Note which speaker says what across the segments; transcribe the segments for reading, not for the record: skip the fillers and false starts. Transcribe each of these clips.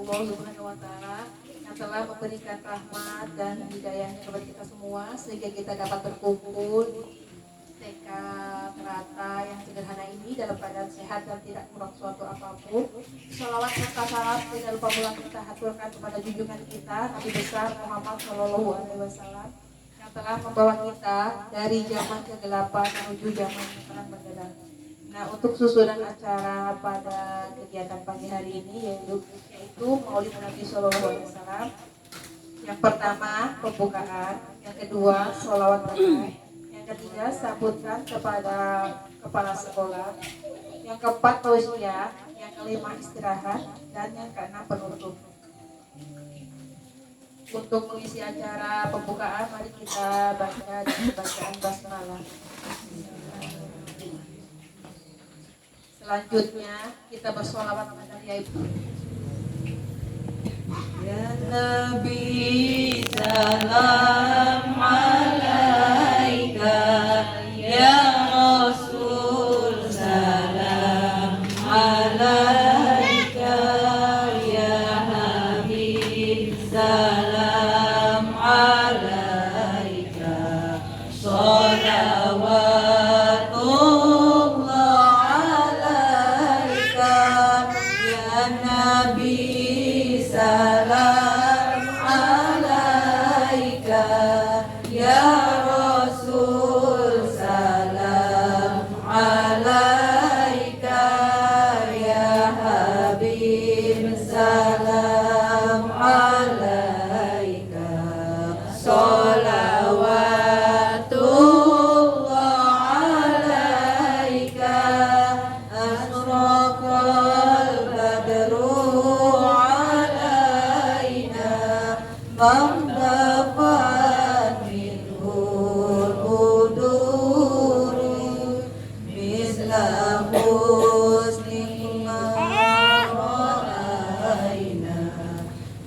Speaker 1: Allah Subhanahu wa taala yang telah memberikan rahmat dan hidayahnya kepada kita semua sehingga kita dapat berkumpul TK Terata yang sederhana ini dalam keadaan sehat dan tidak kurang suatu apapun. Sholawat serta salam tidak lupa pula kita haturkan kepada junjungan kita Nabi besar Muhammad Shallallahu Alaihi Wasallam yang telah membawa kita dari zaman kegelapan menuju zaman yang terang benderang. Nah, untuk susunan acara pada kegiatan pagi hari ini yaitu Maulid Nabi Shallallahu Alaihi Wasallam. Yang pertama pembukaan, yang kedua sholawat barakah, yang ketiga sambutan kepada kepala sekolah, yang keempat tausiah, yang kelima istirahat, dan yang keenam penutup. Untuk mengisi acara pembukaan, mari kita baca dengan bacaan basmalah. Selanjutnya kita bersolawat kepada Ibu.
Speaker 2: Ya Nabi salam alaika, ya Rasul salam alaika, ya Habib salam alaika, sholawatullah alaika, ya Nabi salam alaika, ya Rasul salam alaika, ya Habib salam alaika, sholawatullah alaika, asraqal badru Mamdafat minhul uduru misla husni ma'ra'ayna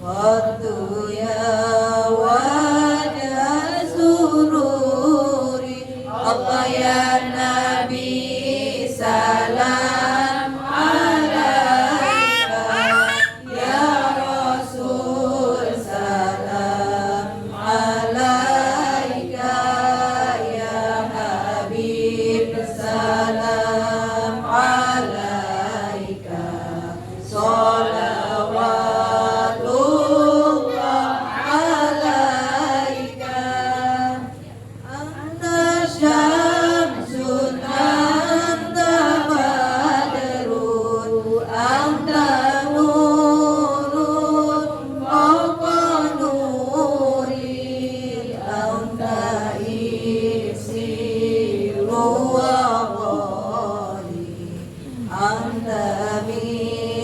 Speaker 2: Waddu ya wajah sururi Allah ya Nabi salam alaika, ya Rasul salam alaika, ya Habib salam alaika, sholawatullah alaika, anta syamsun anta badrun anta nurun fawqa nuri anta iksiru wa ghali anta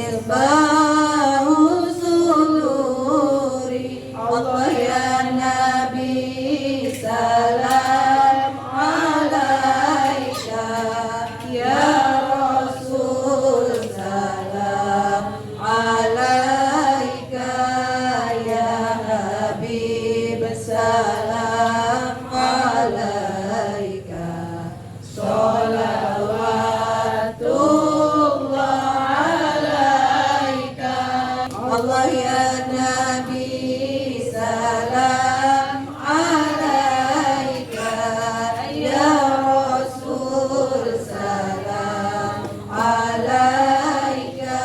Speaker 2: misbahu suluri Allah ya Nabi salam alaika, ya Rasul salam alaika, ya Habib salam alaika, sholawatullah alaika, Allah ya Nabi salam alaika, ya Rasul salam alaika,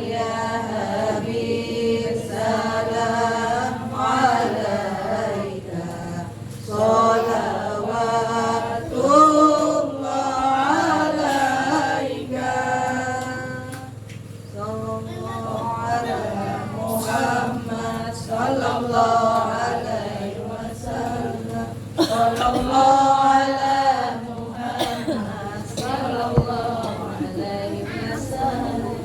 Speaker 2: ya Habib salam alaika, sholawatullah alaika, sallallahu ala Muhammad sallallahu alaihi wasallam, sallallahu ala Muhammad sallallahu alaihi wasallam.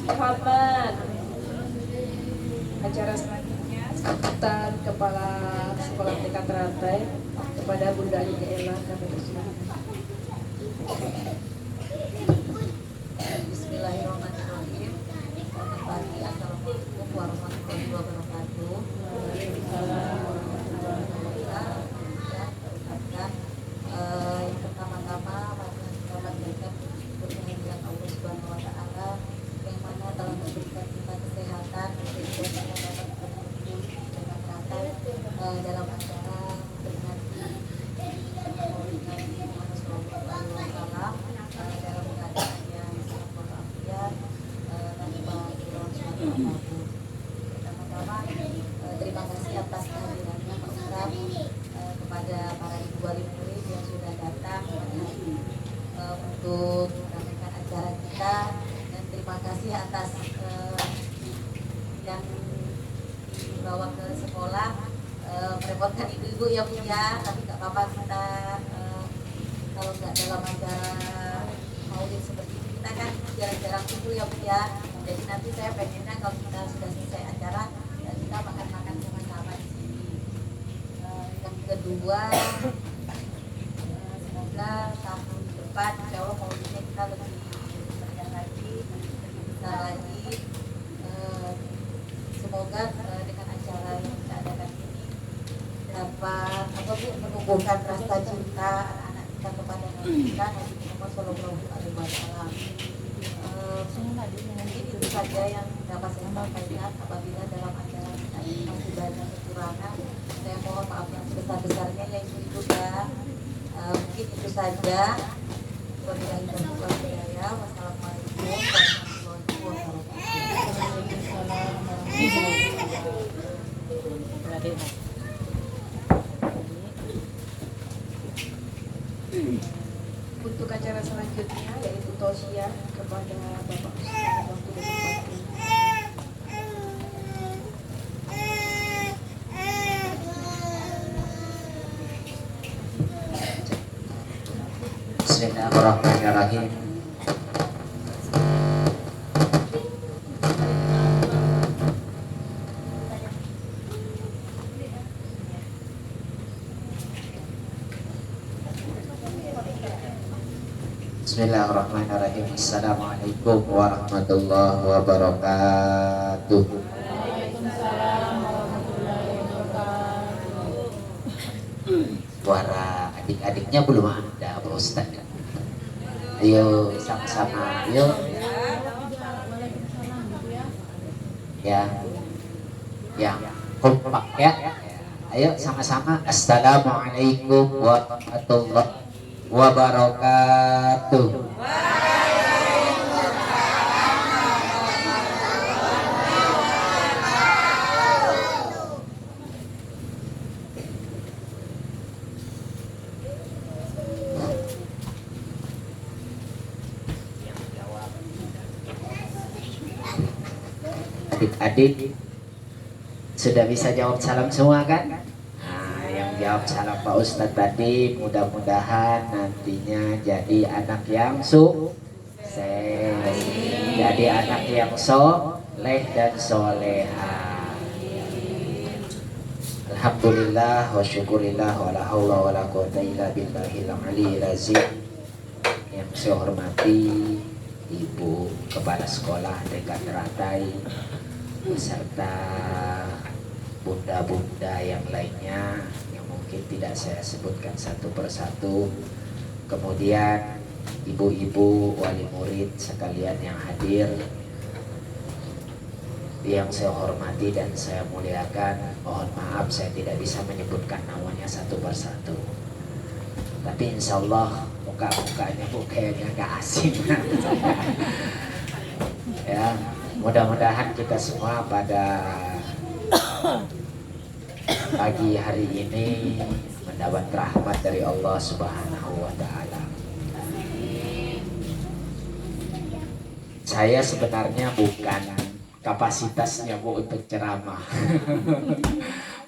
Speaker 1: Muhammad. Acara selanjutnya sambutan kepala sekolah TK Teratai kepada Bunda Ayu Ella kami persilakan.
Speaker 2: Bismillahirrahmanirrahim. Selamat pagi, assalamualaikum warahmatullahi wabarakatuh. Yang pertama-tama kita panjatkan kehadiran Allah Subhanahu wa taala yang mana telah memberikan untuk meramaikan acara kita, dan terima kasih atas yang dibawa ke sekolah, merepotkan ibu-ibu ya Bu ya, tapi nggak apa-apa kita kalau nggak dalam acara maulid seperti ini kita kan jarang-jarang kumpul ya Bu ya. Jadi nanti saya pengennya kalau kita sudah selesai acara kita makan-makan sama-sama di sini. Yang kedua, semoga tahun depan insya Allah maulidnya kita lebih meriah lagi, lebih besar lagi. Semoga dengan acara yang kita adakan ini dapat menumbuhkan rasa cinta anak-anak kita kepada Nabi kita, Nabi Muhammad Shallallahu Alaihi Wasallam. Mungkin itu saja yang dapat saya sampaikan. Apabila dalam acara kita ini masih banyak kekurangan, saya mohon maaf yang sebesar-besarnya ya ibu-ibu ya. Mungkin itu saja. Wabillahi taufiq wal hidayah. Wassalamualaikum warahmatullahi wabarakatuh.
Speaker 1: Untuk acara selanjutnya yaitu tausiah kepada Bapak Ustaz waktu dan
Speaker 3: Bismillahirrahmanirrahim. Bismillahirrahmanirrahim. Assalamualaikum warahmatullahi wabarakatuh. Suara adik-adiknya belum ada Pak Ustaz. Ayo sama-sama, yuk. Ya, yang kompak ya. Ayo sama-sama. Assalamualaikum warahmatullahi wabarakatuh. Adik-adik sudah bisa jawab salam semua kan? Nah, yang jawab salam Pak Ustadz tadi mudah-mudahan nantinya jadi anak yang sukses, jadi anak yang soleh dan soleha. Alhamdulillah wa syukurillah wa la hawla wa la quwwata illa billahil aliyyil azim. Yang saya hormati Ibu Kepala Sekolah TK Teratai beserta bunda-bunda yang lainnya yang mungkin tidak saya sebutkan satu persatu, kemudian ibu-ibu wali murid sekalian yang hadir, yang saya hormati dan saya muliakan. Mohon maaf saya tidak bisa menyebutkan namanya satu persatu, tapi insya Allah muka-mukanya kayaknya gak asing. Ya, mudah-mudahan kita semua pada pagi hari ini mendapat rahmat dari Allah Subhanahu wa Ta'ala. Saya sebenarnya bukan kapasitasnya Bu untuk ceramah.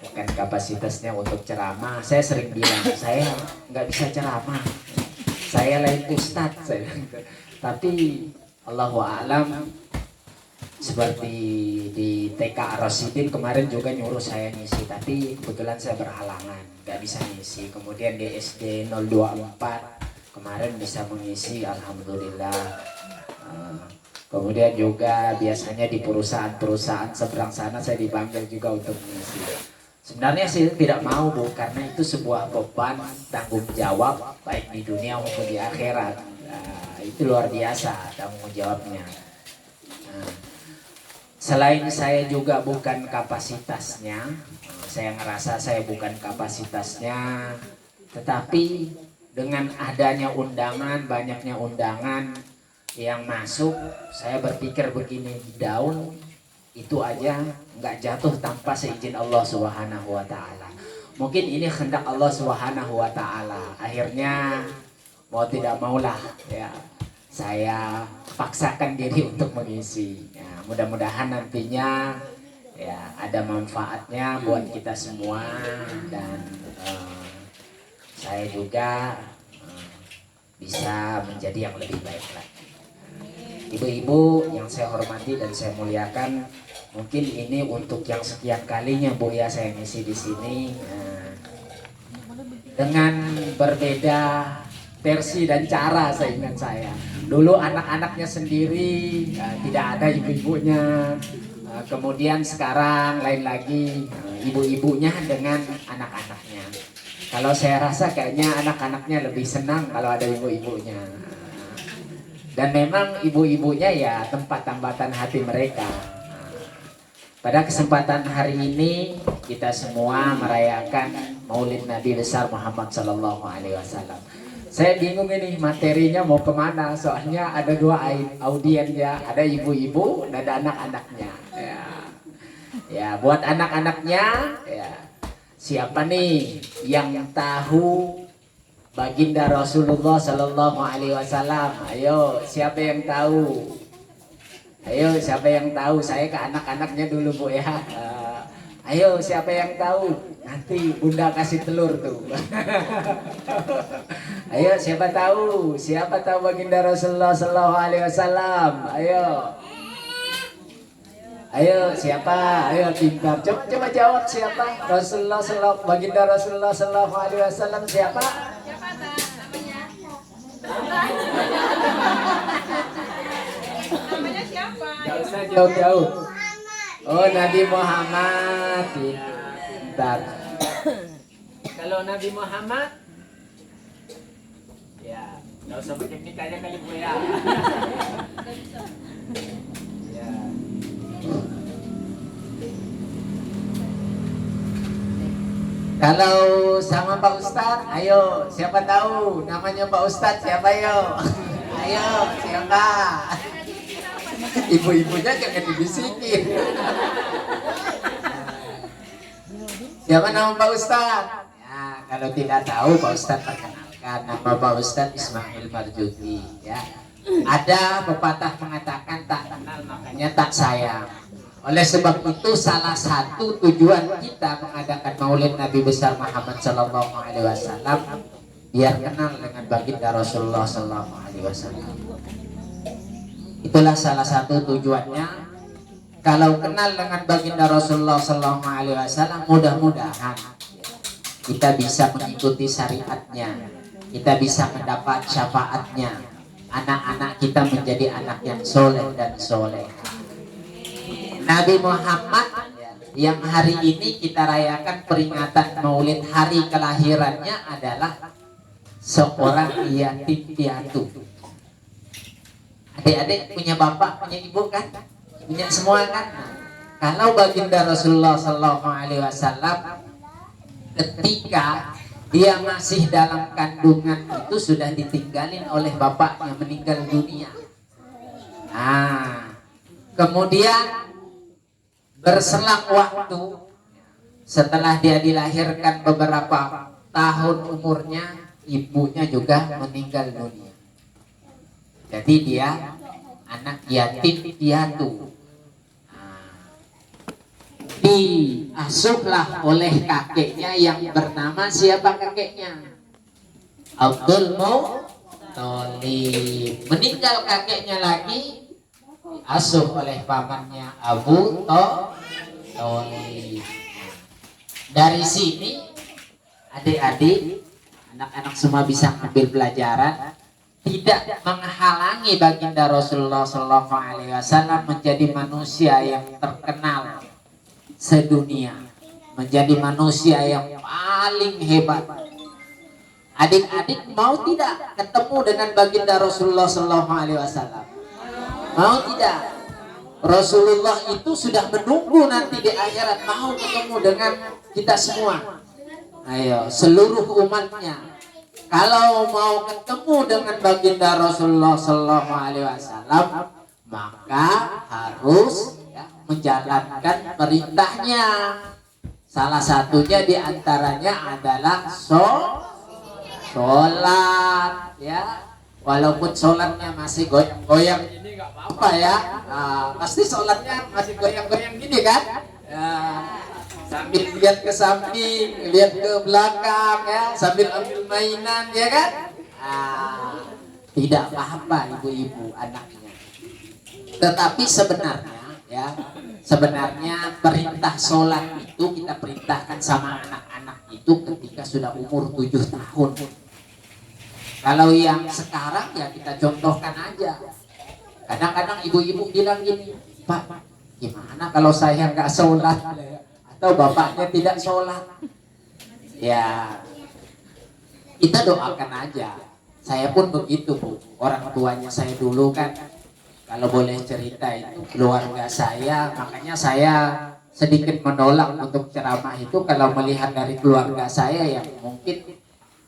Speaker 3: Bukan kapasitasnya untuk ceramah. Saya sering bilang saya nggak bisa ceramah, saya lain ustadz. Tapi Allahu a'lam, seperti di TK Ar-Rasyidin kemarin juga nyuruh saya ngisi, tapi kebetulan saya berhalangan nggak bisa ngisi. Kemudian di SD 024 kemarin bisa mengisi, alhamdulillah. Kemudian juga biasanya di perusahaan-perusahaan seberang sana saya dipanggil juga untuk mengisi. Sebenarnya saya tidak mau Bu, karena itu sebuah beban tanggung jawab baik di dunia maupun di akhirat. Itu luar biasa tanggung jawabnya. Selain saya juga bukan kapasitasnya, saya ngerasa saya bukan kapasitasnya, tetapi dengan adanya undangan, banyaknya undangan yang masuk, saya berpikir begini, daun itu aja nggak jatuh tanpa seizin Allah Subhanahu wa Ta'ala. Mungkin ini kehendak Allah Subhanahu wa Ta'ala. Akhirnya mau tidak maulah ya saya paksakan diri untuk mengisi. Ya, mudah-mudahan nantinya ya ada manfaatnya buat kita semua dan saya juga bisa menjadi yang lebih baik lagi. Ibu-ibu yang saya hormati dan saya muliakan, mungkin ini untuk yang sekian kalinya Bu ya saya ngisi di sini. Dengan berbeda versi dan cara seingat saya. Dulu anak-anaknya sendiri, tidak ada ibu-ibunya. Kemudian sekarang lain lagi, ibu-ibunya dengan anak-anaknya. Kalau saya rasa kayaknya anak-anaknya lebih senang kalau ada ibu-ibunya. Dan memang ibu-ibunya ya tempat tambatan hati mereka. Pada kesempatan hari ini kita semua merayakan Maulid Nabi besar Muhammad Sallallahu Alaihi Wasallam. Saya bingung ini materinya mau kemana, soalnya ada dua audien ya, ada ibu-ibu dan ada anak-anaknya. Ya, buat anak-anaknya, ya, siapa nih yang tahu baginda Rasulullah Sallallahu Alaihi Wasallam? Ayo, siapa yang tahu? Ayo, siapa yang tahu? Saya ke anak-anaknya dulu Bu ya. Ayo, siapa yang tahu? Nanti bunda kasih telur tuh. Ayo, siapa tahu? Siapa tahu baginda Rasulullah Sallallahu Alaihi Wasallam? Ayo. Ayo, siapa? Ayo pintar. Coba jawab siapa? Baginda Rasulullah Sallallahu Alaihi Wasallam siapa?
Speaker 1: Siapa namanya? Namanya siapa?
Speaker 3: Gak usah jauh-jauh. Oh, Nabi Muhammad. Bentar. Kalau Nabi Muhammad, ya, gak usah pakai nik aja kali Bu ya. Ya. Kalau sama Pak Ustadz, ayo, siapa tahu namanya Pak Ustadz siapa yo? Ayo, siapa? Ibu-ibunya jangan dibisikin. Siapa nama Pak Ustadz? Ya, kalau tidak tahu Pak Ustadz perkenalkan, nama Pak Ustadz Ismail Marjuki. Ya, ada pepatah mengatakan tak kenal makanya tak sayang. Oleh sebab itu salah satu tujuan kita mengadakan Maulid Nabi besar Muhammad Sallallahu Alaihi Wasallam biar kenal dengan baginda Rasulullah Sallallahu Alaihi Wasallam. Itulah salah satu tujuannya. Kalau kenal dengan baginda Rasulullah Sallallahu Alaihi Wasallam, mudah-mudahan kita bisa mengikuti syariatnya, kita bisa mendapat syafaatnya, anak-anak kita menjadi anak yang soleh dan soleh. Nabi Muhammad yang hari ini kita rayakan peringatan Maulid hari kelahirannya adalah seorang yatim piatu. Adik-adik punya bapak, punya ibu kan? Punya semua kan? Kalau baginda Rasulullah Sallallahu Alaihi Wasallam ketika dia masih dalam kandungan itu sudah ditinggalin oleh bapaknya, meninggal dunia. Nah, kemudian berselang waktu setelah dia dilahirkan beberapa tahun umurnya, ibunya juga meninggal dunia. Jadi dia anak yatim piatu. Diasuhlah oleh kakeknya yang bernama siapa kakeknya? Abdul Muthalib. Meninggal kakeknya lagi, diasuh oleh pamannya Abu Thalib. Dari sini adik-adik, anak-anak semua bisa ambil pelajaran. Tidak menghalangi baginda Rasulullah Sallallahu Alaihi Wasallam menjadi manusia yang terkenal sedunia, menjadi manusia yang paling hebat. Adik-adik mau tidak ketemu dengan baginda Rasulullah Sallallahu Alaihi Wasallam? Mau tidak? Rasulullah itu sudah menunggu nanti di akhirat, mau ketemu dengan kita semua. Ayo, seluruh umatnya. Kalau mau ketemu dengan baginda Rasulullah Sallallahu Alaihi Wasallam, maka harus menjalankan perintahnya. Salah satunya diantaranya adalah sholat ya, walaupun sholatnya masih goyang-goyang ini nggak apa-apa ya. Pasti sholatnya masih goyang-goyang gini kan ya, sambil lihat ke samping, lihat ke belakang ya, sambil ambil mainan ya kan. Tidak apa-apa ibu-ibu anaknya. Tetapi sebenarnya ya, sebenarnya perintah sholat itu kita perintahkan sama anak-anak itu ketika sudah umur 7 tahun. Kalau yang sekarang ya kita contohkan aja. Kadang-kadang ibu-ibu bilang gini, Pak, gimana kalau saya nggak sholat atau bapaknya tidak sholat? Ya kita doakan aja. Saya pun begitu Bu, orang tuanya saya dulu kan, kalau boleh cerita itu keluarga saya, makanya saya sedikit menolak untuk ceramah itu kalau melihat dari keluarga saya yang mungkin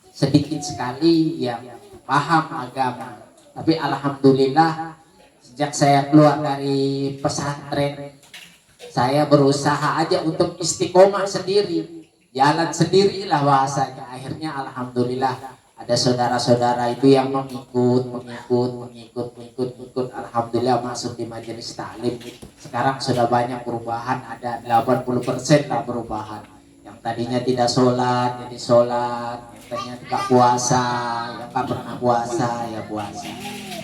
Speaker 3: sedikit sekali yang paham agama. Tapi alhamdulillah sejak saya keluar dari pesantren, saya berusaha aja untuk istiqomah sendiri, jalan sendirilah bahasanya. Akhirnya alhamdulillah ada saudara-saudara itu yang mengikut. Alhamdulillah masuk di majelis taklim. Sekarang sudah banyak perubahan, ada 80% lah perubahan. Yang tadinya tidak sholat jadi sholat, yang tadinya tidak puasa, yang tak pernah puasa ya puasa.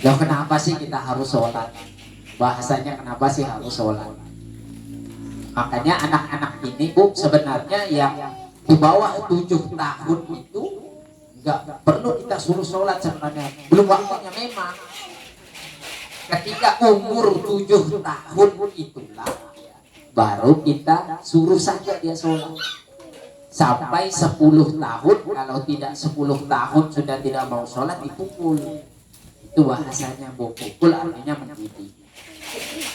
Speaker 3: Loh kenapa sih kita harus sholat? Bahasanya kenapa sih harus sholat? Makanya anak-anak ini Bu, sebenarnya yang di bawah 7 tahun itu nggak perlu kita suruh sholat sebenarnya, belum waktunya memang. Ketika umur 7 tahun itulah baru kita suruh saja dia sholat. Sampai 10 tahun, kalau tidak 10 tahun sudah tidak mau sholat dipukul. Itu bahasanya Bu, pukul artinya mendidik.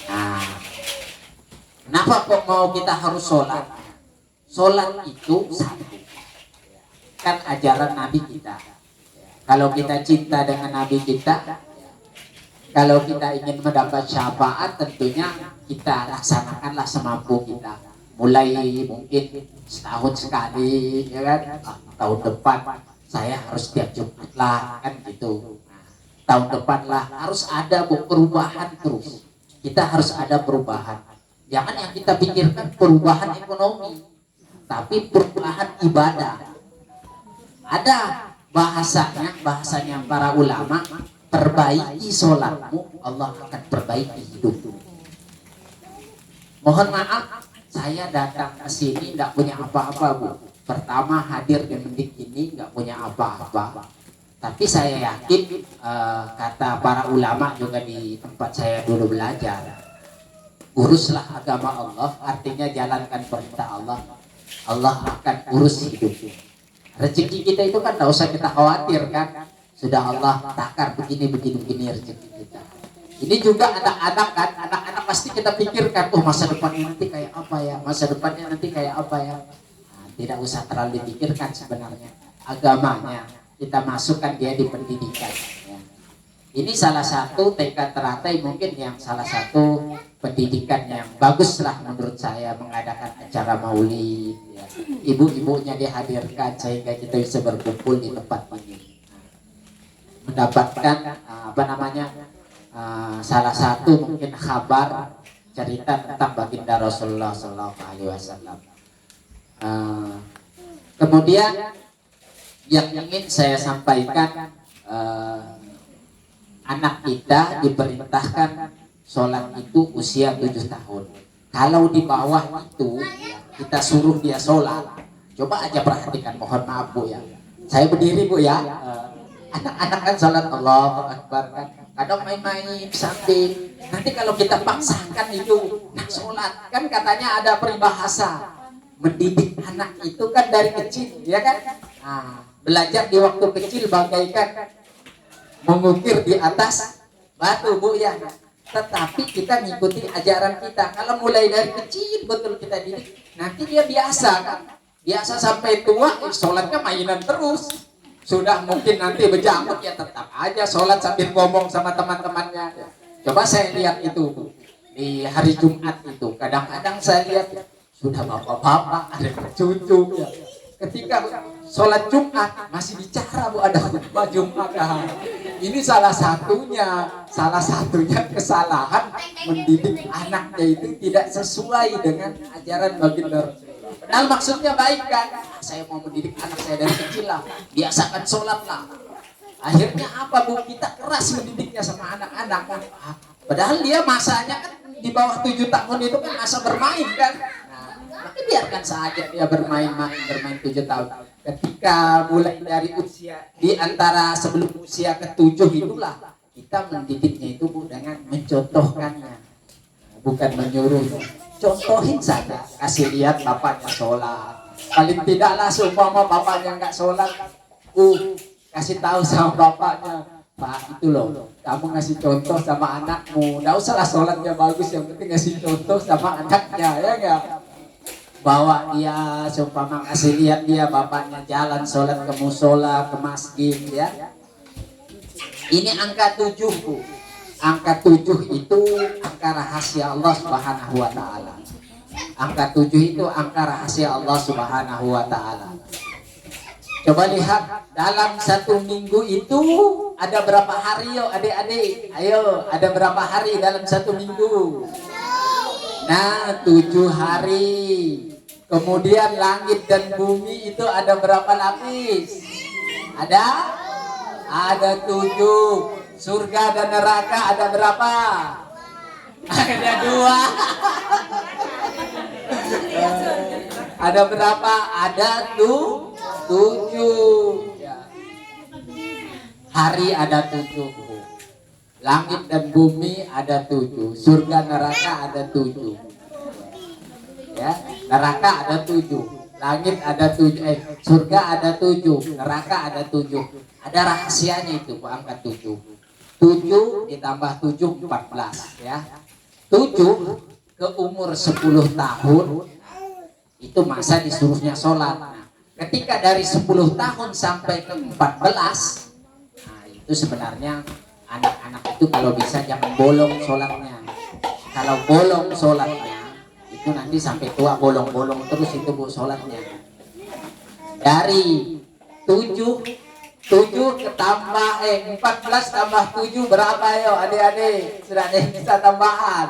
Speaker 3: Nah, kenapa kok mau kita harus sholat? Sholat itu satu, kan ajaran Nabi kita. Kalau kita cinta dengan Nabi kita, kalau kita ingin mendapat syafaat, tentunya kita laksanakanlah semampu kita. Mulai mungkin setahun sekali, ya kan? Tahun depan saya harus tiap Jumat lah, kan gitu. Tahun depan lah harus ada perubahan terus. Kita harus ada perubahan. Jangan yang kita pikirkan perubahan ekonomi, tapi perubahan ibadah. Ada bahasanya para ulama, perbaiki sholatmu, Allah akan perbaiki hidupmu. Mohon maaf, saya datang ke sini nggak punya apa-apa Bu. Pertama hadir di mendik ini nggak punya apa-apa. Tapi saya yakin kata para ulama juga di tempat saya dulu belajar, uruslah agama Allah, artinya jalankan perintah Allah, Allah akan urus hidupmu. Rezeki kita itu kan tidak usah kita khawatir kan, sudah Allah takar begini rezeki kita. Ini juga anak-anak kan, anak-anak pasti kita pikirkan, oh masa depannya nanti kayak apa ya, masa depannya nanti kayak apa ya. Nah, tidak usah terlalu dipikirkan sebenarnya, agamanya kita masukkan dia di pendidikan ya. Ini salah satu TK Teratai mungkin yang salah satu pendidikan yang bagus lah menurut saya, mengadakan acara maulid ya. Ibu-ibunya dihadirkan sehingga kita bisa berkumpul di tempat ini, mendapatkan salah satu mungkin kabar cerita tentang baginda Rasulullah SAW. Kemudian yang ingin saya sampaikan, anak kita diperintahkan sholat itu usia 7 tahun. Kalau di bawah itu kita suruh dia sholat, coba aja perhatikan, mohon maaf Bu ya, saya berdiri Bu ya, anak-anak kan sholat Allahu Akbar kan, kadang main-main samping. Nanti kalau kita paksakan itu nak sholat, kan katanya ada peribahasa, mendidik anak itu kan dari kecil ya kan. Nah, belajar di waktu kecil bagaikan mengukir di atas batu Bu ya. Tetapi kita ngikuti ajaran kita. Kalau mulai dari kecil betul kita didik, nanti dia biasa kan, biasa sampai tua sholatnya mainan terus. Sudah mungkin nanti berjamaah ya tetap aja sholat sambil ngomong sama teman-temannya. Coba saya lihat itu Bu, di hari Jumat itu kadang-kadang saya lihat sudah bapak-bapak ada cucu ya. Ketika sholat Jumat masih bicara Bu, ada khutbah Jumat. Nah, ini salah satunya kesalahan mendidik anaknya itu tidak sesuai dengan ajaran baginda Rasulullah. Padahal maksudnya baik kan, saya mau mendidik anak saya dari kecil lah, biasakan sholat lah. Akhirnya apa Bu, kita keras mendidiknya sama anak-anak kan. Padahal dia masanya kan di bawah 7 tahun itu kan masa bermain kan. Maka biarkan saja dia bermain 7 tahun. Ketika mulai dari usia di antara sebelum usia ke-7 itulah kita mendidiknya itu Bu dengan mencontohkannya, bukan menyuruh. Contohin saja, kasih lihat bapaknya sholat. Paling tidaklah seumpama bapaknya nggak sholat, kasih tahu sama bapaknya, Pak itu loh, kamu ngasih contoh sama anakmu. Nggak usahlah sholatnya bagus, yang penting ngasih contoh sama anaknya, ya nggak? Bawa dia, seumpama kasih lihat dia bapaknya jalan sholat ke musola, ke masjid ya. Ini angka 7 Bu. Angka 7 itu angka rahasia Allah Subhanahu wa ta'ala. Angka 7 itu angka rahasia Allah Subhanahu wa ta'ala. Coba lihat dalam 1 minggu itu ada berapa hari yo adik-adik? Ayo, ada berapa hari dalam 1 minggu? Nah, 7 hari. Kemudian langit dan bumi itu ada berapa lapis? Ada 7. Surga dan neraka ada berapa? Ada 2. Ada berapa? Ada 7. Hari ada 7. Langit dan bumi ada 7. Surga neraka ada 7. Ya, neraka ada 7, langit ada 7, surga ada 7, neraka ada 7. Ada rahasianya itu Pak, angka 7. 7 ditambah 7 14 ya. 7 ke umur 10 tahun itu masa disuruhnya sholat. Nah, ketika dari 10 tahun sampai ke 14, nah itu sebenarnya anak-anak itu kalau bisa jangan bolong sholatnya. Kalau bolong sholatnya itu nanti sampai tua bolong-bolong terus itu Bu sholatnya. Dari 7 ketambah 14 tambah 7 berapa yo adik-adik? Sudah ada yang bisa tambahan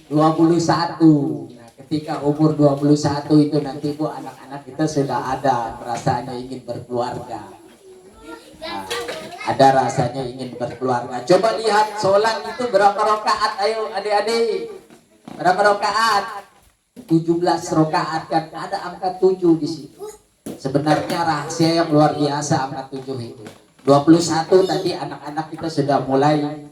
Speaker 3: 21. Nah, ketika umur 21 itu nanti Bu anak-anak kita sudah ada rasanya ingin berkeluarga. Nah, ada rasanya ingin berkeluarga. Coba lihat sholat itu berapa rakaat? Ayo adik-adik, berapa rakaat? 17 rakaat kan, ada angka 7 di situ. Sebenarnya rahasia yang luar biasa angka 7 itu. 21 tadi anak-anak kita sudah mulai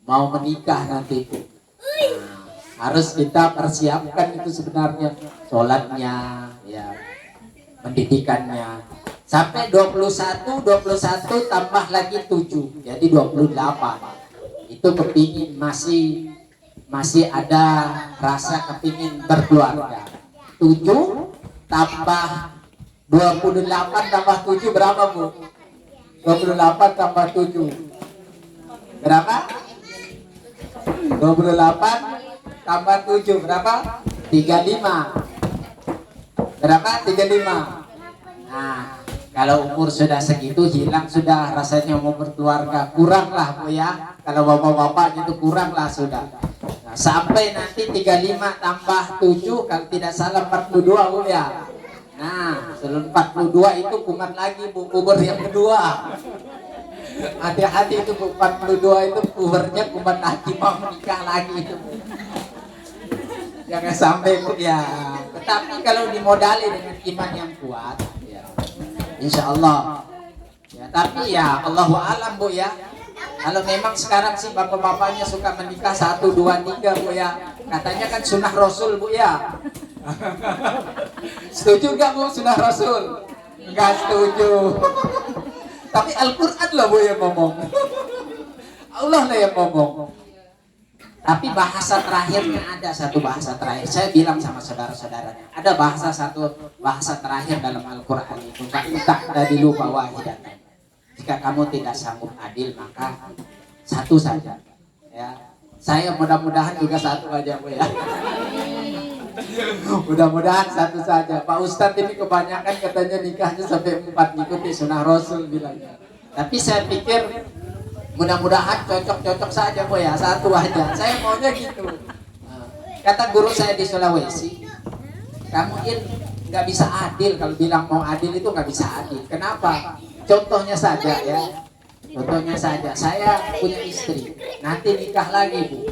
Speaker 3: mau menikah nanti itu. Nah, harus kita persiapkan itu sebenarnya sholatnya, ya, pendidikannya. Sampai 21 tambah lagi 7, jadi 28. Itu kepingin masih ada rasa kepingin berkeluarga. 7 tambah 28 tambah 7 berapa Bu? 28 tambah 7 berapa? 28 tambah 7 berapa? 35. Berapa? 35. Nah, kalau umur sudah segitu hilang sudah rasanya mau berkeluarga, kurang lah Bu ya. Kalau bapak-bapak itu kurang lah sudah. Nah, sampai nanti 35 tambah 7 kalau tidak salah 42 Bu ya. Nah, sebelum 42 itu kumat lagi Bu, umur yang kedua. Hati-hati itu Bu, 42 itu umurnya kumat lagi, mau menikah lagi itu Bu. Jangan sampai Bu ya. Tetapi kalau dimodali dengan iman yang kuat, ya, insya Allah. Ya, tapi ya Allahu alam Bu ya. Kalau memang sekarang sih bapak-bapaknya suka menikah 1, 2, 3 Bu ya. Katanya kan sunnah Rasul Bu ya. Setuju gak Bu sunnah Rasul? Enggak setuju. Tapi Al-Quran lah Bu yang ngomong. Allah lah yang ngomong. Tapi bahasa terakhirnya ada satu bahasa terakhir. Saya bilang sama saudara-saudaranya, ada satu bahasa terakhir dalam Al-Quran itu. Tak dari lupa wahidatan. Jika kamu tidak sanggup adil maka satu saja. Ya, saya mudah-mudahan juga satu aja Bu ya. Mudah-mudahan satu saja. Pak Ustadz ini kebanyakan katanya nikahnya sampai 4 ngikuti sunnah Rasul bilangnya. Tapi saya pikir mudah-mudahan cocok-cocok saja Bu ya, satu aja. Saya maunya gitu. Kata guru saya di Sulawesi, kamu nggak bisa adil kalau bilang mau adil itu nggak bisa adil. Kenapa? Contohnya saja ya. Contohnya saja, saya punya istri, nanti nikah lagi Bu.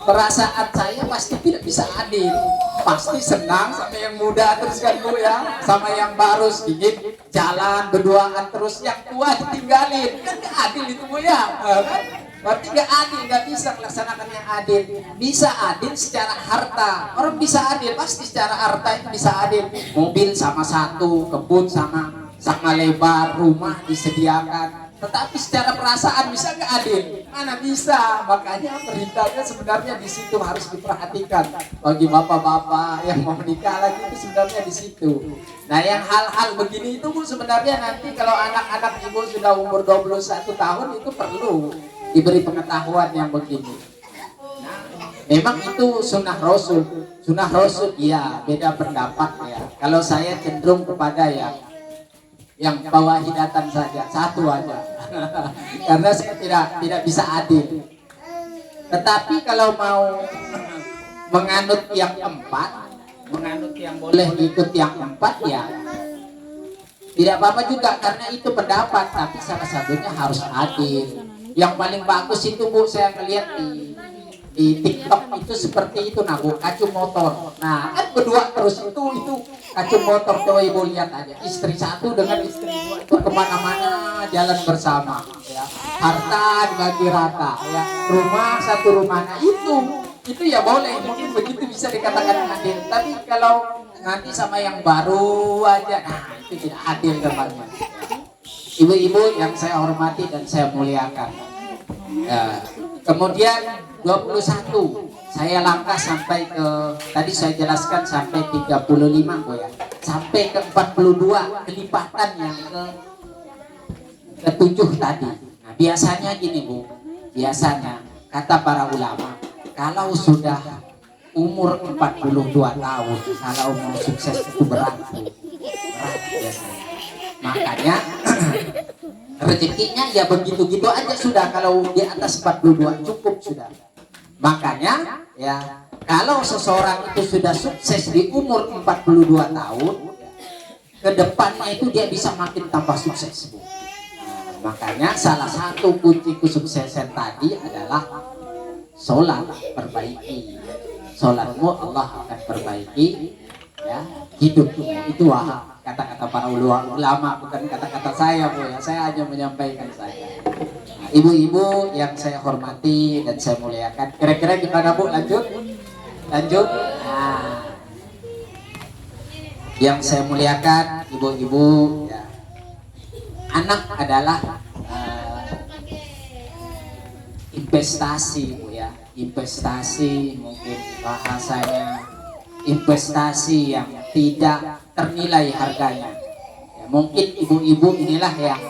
Speaker 3: Perasaan saya pasti tidak bisa adil. Pasti senang sama yang muda terus kan Bu ya, sama yang baru sedikit jalan berduaan terus, yang tua ditinggalin. Kan gak adil itu Bu ya. Berarti gak adil, gak bisa melaksanakan yang adil. Bisa adil secara harta. Orang bisa adil, pasti secara harta itu bisa adil. Mobil sama satu, kebun sama lebar, rumah disediakan. Tetapi secara perasaan bisa nggak adil? Mana bisa? Makanya beritanya sebenarnya di situ harus diperhatikan. Bagi bapak-bapak yang mau menikah lagi itu sebenarnya di situ. Nah, yang hal-hal begini itu Bu sebenarnya nanti kalau anak-anak ibu sudah umur 21 tahun itu perlu diberi pengetahuan yang begini. Nah, memang itu sunnah Rasul. Sunnah Rasul iya, beda pendapat ya. Kalau saya cenderung kepada yang bawa hidatan saja, satu aja. Karena saya tidak bisa adil. Tetapi kalau mau menganut yang empat, menganut yang boleh ikut yang empat ya tidak apa-apa juga, karena itu pendapat. Tapi salah satunya harus adil. Yang paling bagus itu Bu, saya melihat di TikTok itu seperti itu nah Bu, kacung motor. Nah kan berdua terus itu kacung motor. Coba Ibu lihat aja, istri satu dengan istri dua itu kemana-mana jalan bersama ya. Harta dibagi rata ya, rumah satu rumah. Nah itu ya boleh, mungkin begitu bisa dikatakan adil. Tapi kalau nanti sama yang baru aja, nah itu tidak adil teman-teman. Ibu-ibu yang saya hormati dan saya muliakan ya. Kemudian 21 saya langkah sampai ke, tadi saya jelaskan sampai 35 Bu ya, sampai ke 42 kelipatan yang ke 7 tadi. Nah biasanya gini Bu, biasanya kata para ulama, kalau sudah umur 42 tahun, kalau mau sukses itu berat biasanya. Makanya rezekinya ya begitu-gitu aja sudah, kalau di atas 42 cukup sudah. Makanya ya kalau seseorang itu sudah sukses di umur 42 tahun, ke depannya itu dia bisa makin tambah sukses Bu. Nah, makanya salah satu kunci kesuksesan tadi adalah sholat, perbaiki sholatmu, Allah akan perbaiki ya hidupmu. Itu kata-kata para ulama, bukan kata-kata saya Bu ya, saya hanya menyampaikan saja. Nah, ibu-ibu yang saya hormati dan saya muliakan, kira-kira gimana Bu? Lanjut. Nah, yang saya muliakan ibu-ibu ya, anak adalah investasi Bu ya, investasi mungkin bahasanya investasi yang tidak ternilai harganya ya. Mungkin ibu-ibu inilah yang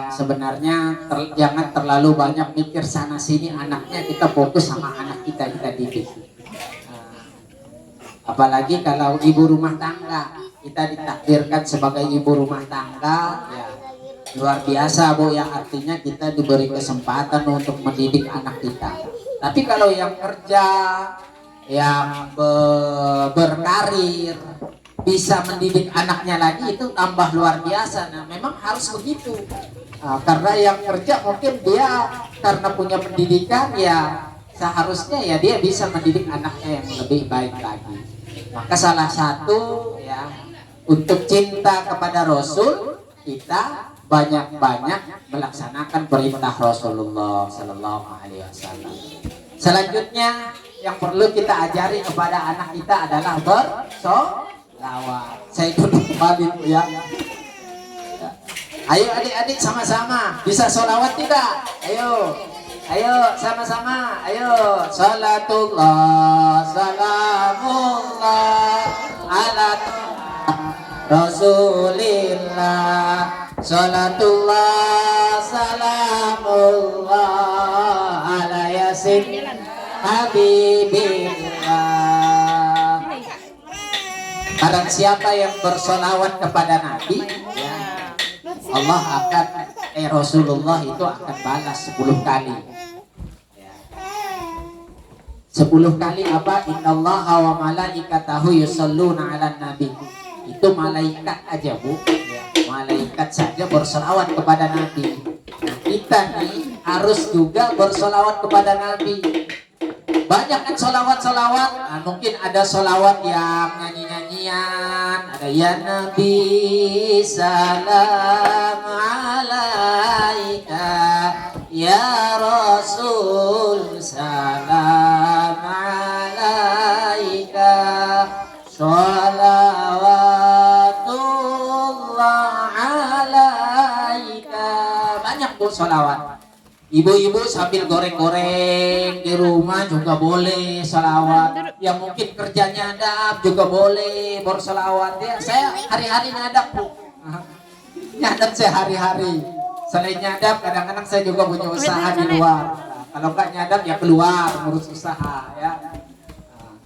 Speaker 3: sebenarnya jangan terlalu banyak mikir sana sini anaknya, kita fokus sama anak kita didik. Apalagi kalau ibu rumah tangga, kita ditakdirkan sebagai ibu rumah tangga ya, luar biasa Bu ya, artinya kita diberi kesempatan untuk mendidik anak kita. Tapi kalau yang kerja, yang berkarir, bisa mendidik anaknya lagi, itu tambah luar biasa. Nah memang harus begitu. Karena yang kerja mungkin dia karena punya pendidikan ya, seharusnya ya dia bisa mendidik anaknya yang lebih baik lagi. Maka salah satu ya, untuk cinta kepada Rasul, kita banyak-banyak melaksanakan perintah Rasulullah Sallallahu Alaihi Wasallam. Selanjutnya yang perlu kita ajari kepada anak kita adalah bersolawat. Saya duduk kembali ya. Ayo adik-adik sama-sama, bisa solawat tidak? Ayo sama-sama. Ayo salatullah salamullah ala Rasulillah, salatullah salamullah ala yasin Habibillah. Barang siapa yang bersolawat kepada Nabi, ya, Allah akan Rasulullah itu akan balas 10 kali. 10 kali apa? Innallaha wa malaikatahu yusholluna 'alan nabi. Itu malaikat aja, Bu. Malaikat saja bersolawat kepada Nabi. Nah, kita nih harus juga bersolawat kepada Nabi. Banyak kan solawat-solawat. Nah, mungkin ada solawat yang nyanyi-nyanyian. Ada ya Nabi salam alaika, ya Rasul salam alaika, sholawatullah alaika. Banyak Bu solawat. Ibu-ibu sambil goreng-goreng di rumah juga boleh salawat. Yang mungkin kerja nyadap juga boleh bersalawat. Ya, saya hari-hari nyadap, Bu. Nyadap saya hari-hari. Selain nyadap, kadang-kadang saya juga punya usaha di luar. Nah, kalau nggak nyadap ya keluar ngurus usaha, ya. Nah,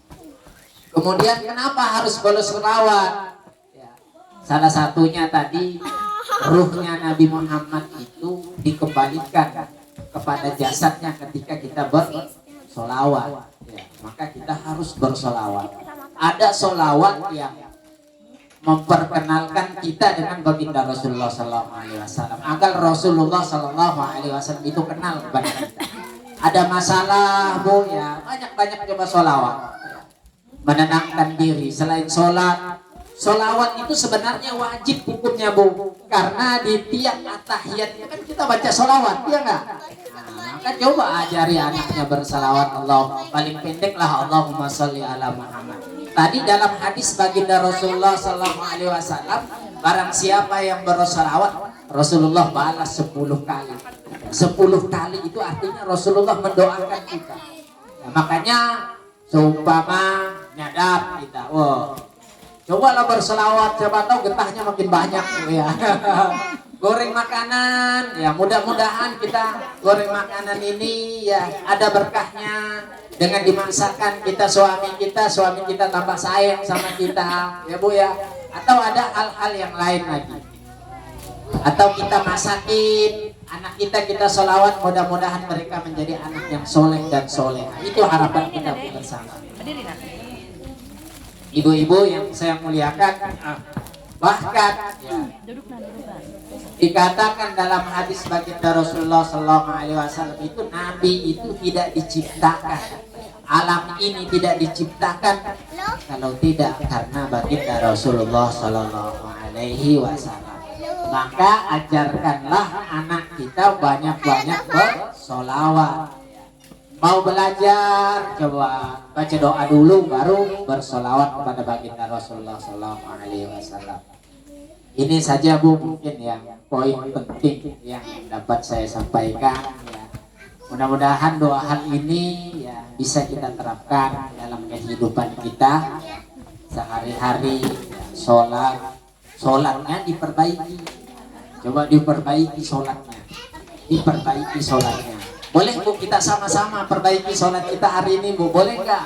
Speaker 3: kemudian kenapa harus bersalawat? Ya, salah satunya tadi ruhnya Nabi Muhammad itu dikembalikan kepada jasadnya ketika kita bersolawat, ya, maka kita harus bersolawat. Ada solawat yang memperkenalkan kita dengan baginda Rasulullah SAW, agar Rasulullah SAW itu kenal kepada kita. Ada masalah, Bu, ya, banyak-banyak coba solawat, ya. Menenangkan diri. Selain sholat, solawat itu sebenarnya wajib hukumnya, Bu, karena di tiap tahiyatnya kan kita baca solawat, ya enggak? Maka coba ajari anaknya bersalawat. Allah paling pendek lah, Allahumma sholli ala Muhammad. Tadi dalam hadis baginda Rasulullah SAW, barang siapa yang bersalawat, Rasulullah balas 10 kali. 10 kali itu artinya Rasulullah mendoakan kita. Nah, makanya seumpama nyadap kita, cobalah berselawat, siapa tahu getahnya makin banyak, ya. Goreng makanan, ya, mudah-mudahan kita goreng makanan ini ya ada berkahnya. Dengan dimasakkan suami kita tambah sayang sama kita, ya Bu, ya. Atau ada hal-hal yang lain lagi. Atau kita masakin anak kita solawat, mudah-mudahan mereka menjadi anak yang soleh dan soleha. Itu harapan kita bersama. Ibu-ibu yang saya muliakan, bahkan ya, dikatakan dalam hadis baginda Rasulullah SAW itu Nabi itu tidak diciptakan, alam ini tidak diciptakan kalau tidak karena baginda Rasulullah SAW. Maka ajarkanlah anak kita banyak-banyak bersolawat. Mau belajar, coba baca doa dulu, baru bersolawat kepada baginda Rasulullah SAW. Ini saja, Bu, mungkin yang poin penting yang dapat saya sampaikan, ya. Mudah-mudahan doa hal ini ya bisa kita terapkan dalam kehidupan kita sehari-hari, ya. Sholatnya diperbaiki, coba diperbaiki sholatnya, Boleh, Bu, kita sama-sama perbaiki sholat kita hari ini, Bu, boleh nggak?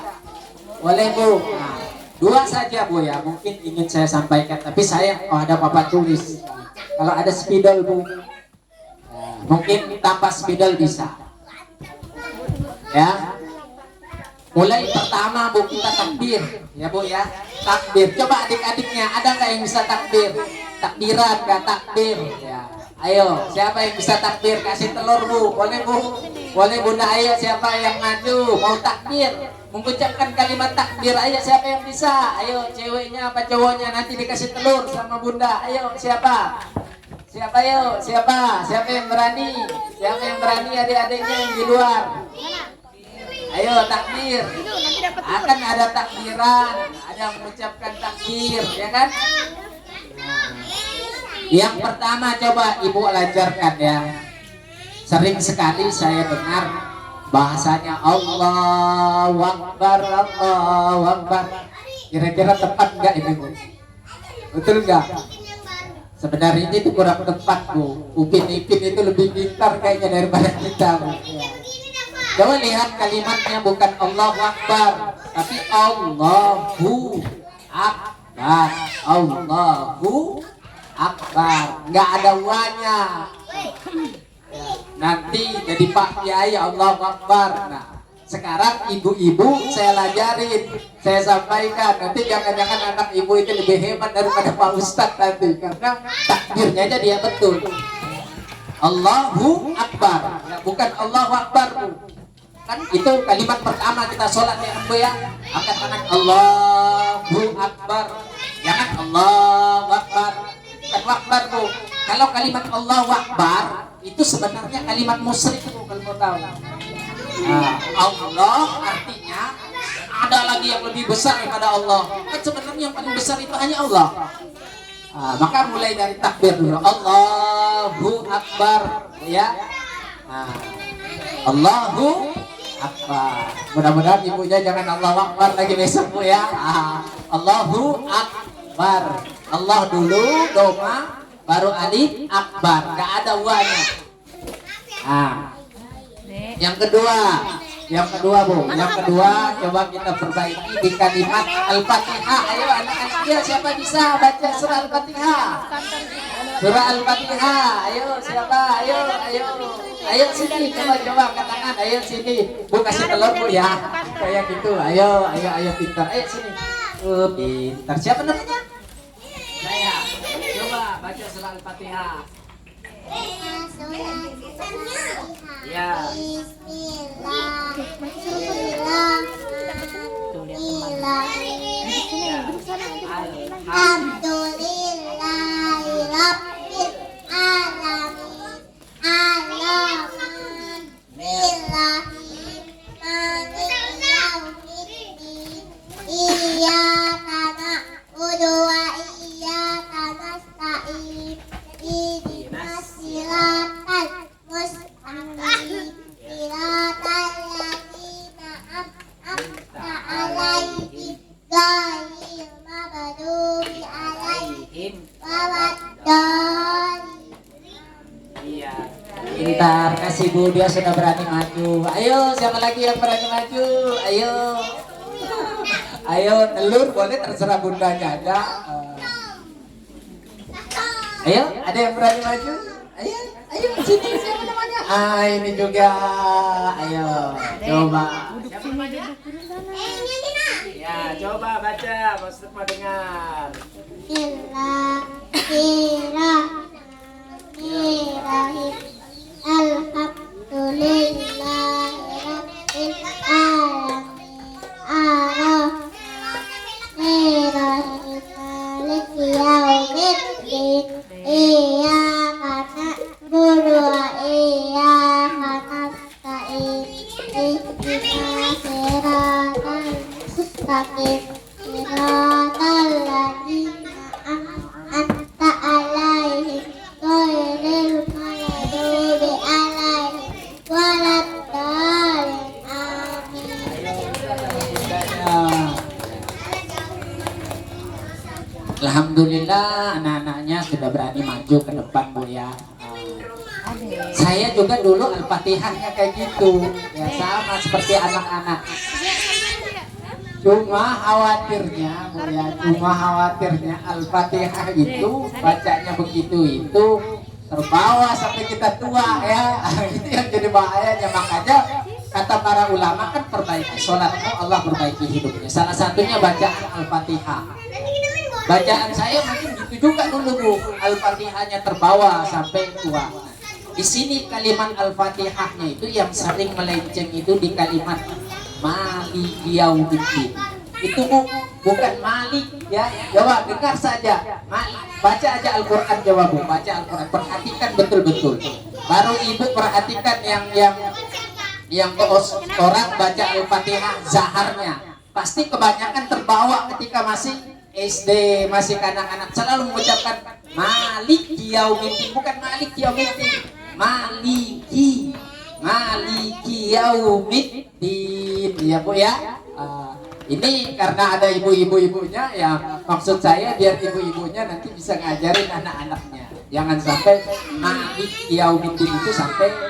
Speaker 3: Boleh, Bu. Nah, 2 saja, Bu, ya, mungkin ingin saya sampaikan, tapi saya ada papan tulis. Kalau ada spidol, Bu, nah, mungkin tanpa spidol bisa, ya. Mulai pertama, Bu, kita takbir, ya, Bu, ya, takbir. Coba adik-adiknya ada nggak yang bisa takbir? Takbiran nggak takbir, ya. Ayo, siapa yang bisa takbir? Kasih telur, Bu. Boleh, Bu. Boleh, Bunda. Ayo, siapa yang maju mau takbir, mengucapkan kalimat takbir? Ayo, siapa yang bisa? Ayo, ceweknya apa cowoknya, nanti dikasih telur sama Bunda. Ayo, siapa? Siapa, yuk? Siapa yang berani? Siapa yang berani, adik-adiknya yang di luar? Ayo, takbir. Akan ada takbiran, ada mengucapkan takbir, ya kan? Yang pertama, coba Ibu ajarkan, ya. Sering sekali saya dengar bahasanya Allahu Akbar, Allahu Akbar. Kira-kira tepat nggak ini, Bu? Betul nggak? Sebenarnya itu kurang tepat, Bu. Upin Ipin itu lebih pintar kayaknya daripada kita, Bu. Coba lihat kalimatnya, bukan Allahu Akbar, tapi Allahu Akbar. Akbar. Allahu Akbar. Nggak ada wanya. Nanti jadi Pak Kiai Allahu Akbar. Nah, sekarang ibu-ibu saya lajarin, saya sampaikan. Nanti jangan-jangan anak ibu itu lebih hebat daripada Pak Ustadz nanti, karena takbirnya aja dia betul. Allahu Akbar, ya, bukan Allahu Akbar, Bu. Kan itu kalimat pertama kita sholat ya, Bu ya. Angkat tangan Allahu Akbar. Jangan Allahu Akbar. Bukan Akbar, Bu. Kalau kalimat Allahu Akbar itu sebenarnya kalimat musyrik, Bu, kalau mau tahu. Nah, Allah artinya ada lagi yang lebih besar daripada Allah. Kan sebenarnya yang paling besar itu hanya Allah. Nah, maka mulai dari takbir dulu. Allahu Akbar, ya. Nah, Allahu Akbar. Mudah-mudahan ibunya jangan Allahu Akbar lagi besok, Bu ya. Allahu Akbar. Allah dulu, doma, baru alif, akbar. Gak ada wanya. Yang kedua, Bu. Yang kedua, coba kita perbaiki di kalimat Al-Fatihah. Ayo anak-anak, ya, siapa bisa baca surah Al-Fatihah? Surah Al-Fatihah. Ayo, siapa? Ayo sini, coba angkat tangan. Ayo sini. Bu kasih telur, Bu ya. Kayak gitu. Ayo pintar. Ayo sini. Pintar. Siapa namanya? Saya. Coba baca surah Al-Fatihah. Ya. Pintar, kasih Bu, dia sudah berani maju. Ayo, siapa lagi yang berani maju? Ayo, telur boleh, terserah bundanya aja. Ayo, ada yang berani maju? Ayo, sini, siapa namanya? Ini juga. Ayo, coba. Siapa namanya? Ya, coba baca, Ustaz mau dengar. Alhamdulillah anak-anaknya sudah berani maju ke depan, Bu ya. Saya juga dulu Al-Fatihahnya kayak gitu, ya sama seperti anak-anak. Cuma khawatirnya, Bu ya, Al-Fatihah itu bacanya begitu itu terbawa sampai kita tua ya. Itu yang jadi bahayanya. Makanya kata para ulama kan perbaiki sholatmu, Allah perbaiki hidupnya. Salah satunya bacaan Al-Fatihah. Bacaan saya mungkin gitu juga dulu, Bu. Al-Fatihahnya terbawa sampai tua. Di sini kalimat Al-Fatihahnya itu yang sering melenceng itu di kalimat Maliki Yaumiddin. Itu, Bu, bukan Malik ya. Coba dengar saja. Baca aja Al-Qur'an, coba, Bu. Baca Al-Qur'an, perhatikan betul-betul. Baru Ibu perhatikan yang orang baca Al-Fatihah zaharnya. Pasti kebanyakan terbawa ketika masih SD, masih kanak-kanak, selalu mengucapkan Maliki Yaumiddin, bukan Maliki Yaumiddin, Maliki Yaumiddin, ya Bu ya. Ini karena ada ibu-ibunya ya, maksud saya biar ibu-ibunya nanti bisa ngajarin anak-anaknya. Jangan sampai Maliki Yaumiddin itu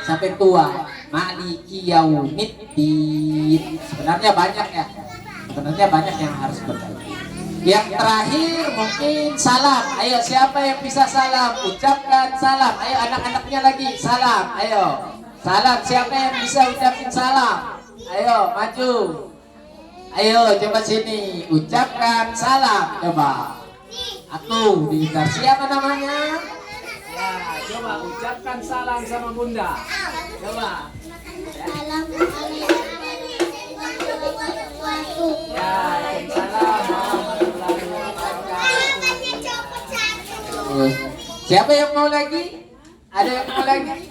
Speaker 3: sampai tua. Maliki Yaumiddin. Sebenarnya banyak yang harus berbaiki. Yang terakhir mungkin salam. Ayo, siapa yang bisa salam? Ucapkan salam. Ayo, anak-anaknya lagi salam. Ayo, salam. Siapa yang bisa ucapin salam? Ayo, maju. Ayo, coba sini. Ucapkan salam. Coba. Aku diintar. Siapa namanya? Ya, coba ucapkan salam sama Bunda. Coba. Ya, salam. Siapa yang mau lagi? Ada yang mau lagi?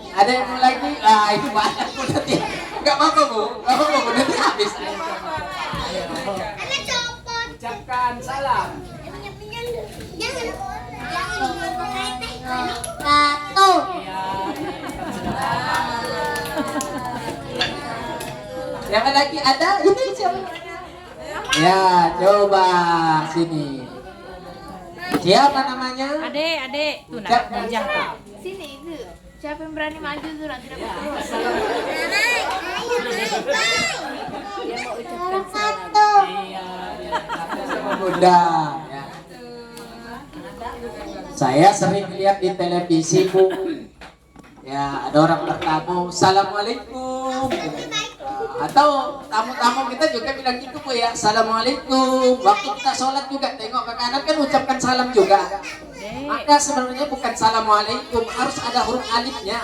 Speaker 3: Ada yang mau lagi? Ah, itu banyak Bu nanti. Enggak apa-apa Bu. Enggak apa-apa Bu, nanti habis. Ucapkan salam.
Speaker 2: Satu.
Speaker 3: Siapa lagi? Ada? Ini siapa? Ya, coba sini. Siapa namanya?
Speaker 4: Adek, tuh nak bujang tuh. Sini itu. Siapa yang berani maju tuh nanti dapat turun. Dia mau ucapkan salam.
Speaker 3: Sama Bunda. Ya. Saya sering lihat di televisi Bu. Ya, ada orang bertamu, Assalamualaikum. Atau tamu-tamu kita juga bilang gitu Bu ya, Assalamualaikum. Waktu kita sholat juga tengok ke kanan kan ucapkan salam juga. Maka sebenarnya bukan Assalamualaikum, harus ada huruf alifnya.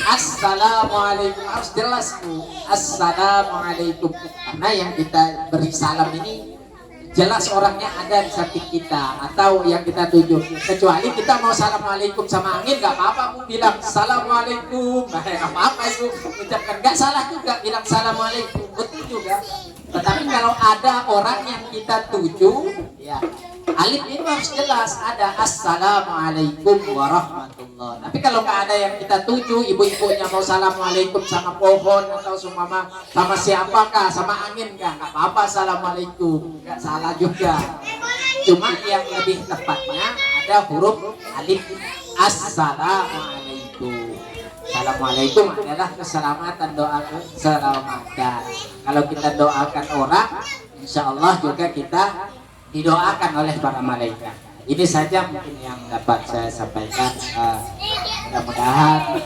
Speaker 3: Assalamualaikum, harus jelas Bu. Assalamualaikum. Karena yang kita beri salam ini jelas orangnya ada di samping kita atau yang kita tuju. Kecuali kita mau assalamualaikum sama angin, nggak apa-apa Bu bilang assalamualaikum, nggak apa-apa itu ucapkan, nggak salah juga bilang assalamualaikum, betul juga. Tetapi kalau ada orang yang kita tuju, ya alif itu harus jelas ada assalamualaikum warahmatullah. Tapi kalau nggak ada yang kita tuju, ibu-ibunya mau assalamualaikum sama pohon atau sama siapakah, sama angin nggak apa-apa assalamualaikum, nggak salah juga. Cuma yang lebih tepatnya ada huruf alif assalamualaikum. Assalamualaikum adalah keselamatan, doa keselamatan. Kalau kita doakan orang, insya Allah juga kita didoakan oleh para malaikat. Ini saja mungkin yang dapat saya sampaikan. Mudah-mudahan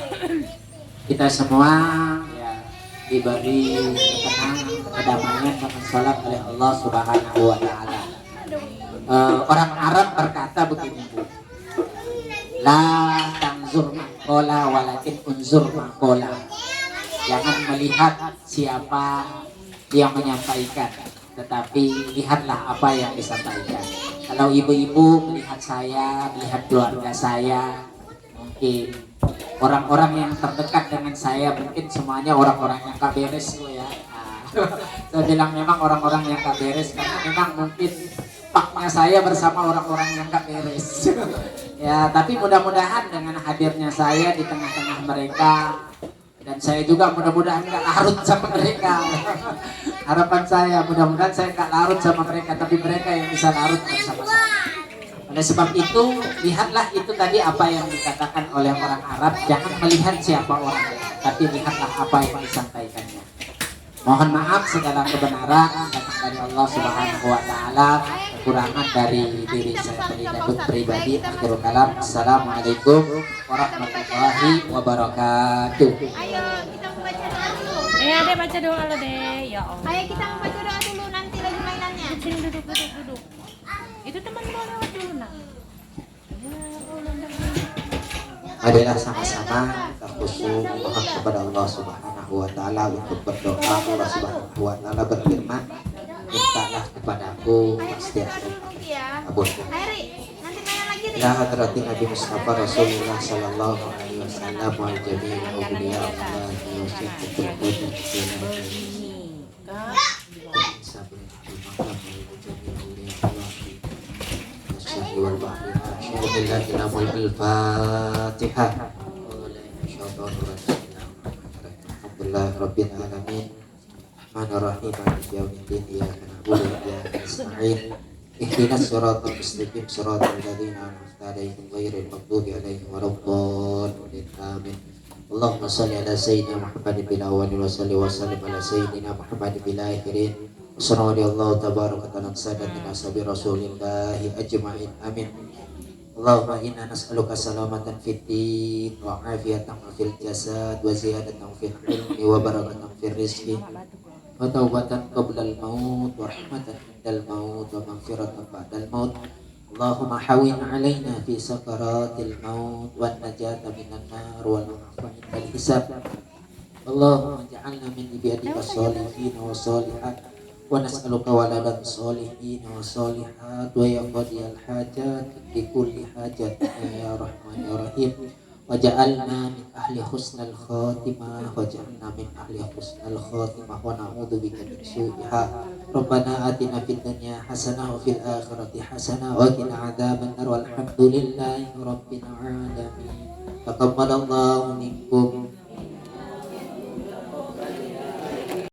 Speaker 3: kita semua ya, diberi ketenangan, kedamaian dengan sholat oleh Allah Subhanahu wa Ta'ala. Orang Arab berkata begini Bu, la tanzur maqola walakin unzur maqola. Jangan melihat siapa yang menyampaikan, tetapi lihatlah apa yang disampaikan. Kalau ibu-ibu melihat saya, melihat keluarga saya, mungkin orang-orang yang terdekat dengan saya, mungkin semuanya orang-orang yang gak beres Bu ya. Saya bilang memang orang-orang yang gak beres karena memang mungkin paknya saya bersama orang-orang yang gak beres. Ya, tapi mudah-mudahan dengan hadirnya saya di tengah-tengah mereka, dan saya juga mudah-mudahan gak larut sama mereka. Harapan saya mudah-mudahan saya gak larut sama mereka, tapi mereka yang bisa larut bersama saya. Oleh sebab itu, lihatlah itu tadi apa yang dikatakan oleh orang Arab, jangan melihat siapa orang, tapi lihatlah apa yang disampaikannya. Mohon maaf segala kebenaran datang dari Allah Subhanahu wa Ta'ala, kekurangan dari diri saya pribadi. Akhirul kalam, assalamualaikum warahmatullahi wabarakatuh.
Speaker 4: Ayo kita membaca doa dulu. Adek baca doa lo deh. Ya Allah. Ayo kita membaca doa dulu, nanti lagi mainannya. Sini duduk. Itu teman mau lewat dulu nak.
Speaker 3: Adalah sama-sama kita khusyuk mohon kepada Allah Subhanahu wa Ta'ala untuk berdoa. Allah Subhanahu wa Ta'ala berfirman, mintalah kepadaku pasti aku kabul. Ila hadratin Nabi Mustafa Rasulullah sallallahu alaihi wasallam wal jami'il awliya Allah wa syifatul qudus Al-Fatihah. Alhamdulillah Rabbil Alamin, Rahmanir-Rahim, Maliki Yaumiddin, Iyyaka na'budu wa iyyaka nasta'in, ihdinas siratal mustaqim, siratal ladzina an'amta 'alaihim ghairil maghdubi 'alaihim waladdallin. Amin. Allahumma shalli ala sayyidina Muhammadin bil awwalin wa salli wa sallim ala sayyidina Muhammadin bil akhirin.
Speaker 5: Sallallahu tabaraka ta'ala sadatina sabi rasulillahi ajma'in amin. Allahumma inna nas'aluka salamatan fid din wa afiyatan fil jasad wa ziyadatan fil ilmi wa barakatan fil rizqi wa taubatan qabla al maut wa rahmatan indal maut wa maghfiratan ba'dal maut. Allahumma hawin alaina fi sakaratil maut wan najata minan nar wal afwa indal hisab. Allahumma ja'alna min ibadika sholihin wa sholihat wa nas'aluka waladan sholihin wa sholihat wa ya qadiyal hajat bi kulli hajat ya rahman ya rahim. Waja'alna min ahli husnal khatimah waja'alna min ahli husnal khatimah wa na'udzu bika min su'iha. Rabbana atina fid dunya hasanah wa fil akhirati hasanah wa qina adzabannar walhamdulillahi rabbil alamin. Taqabbalallahu minkum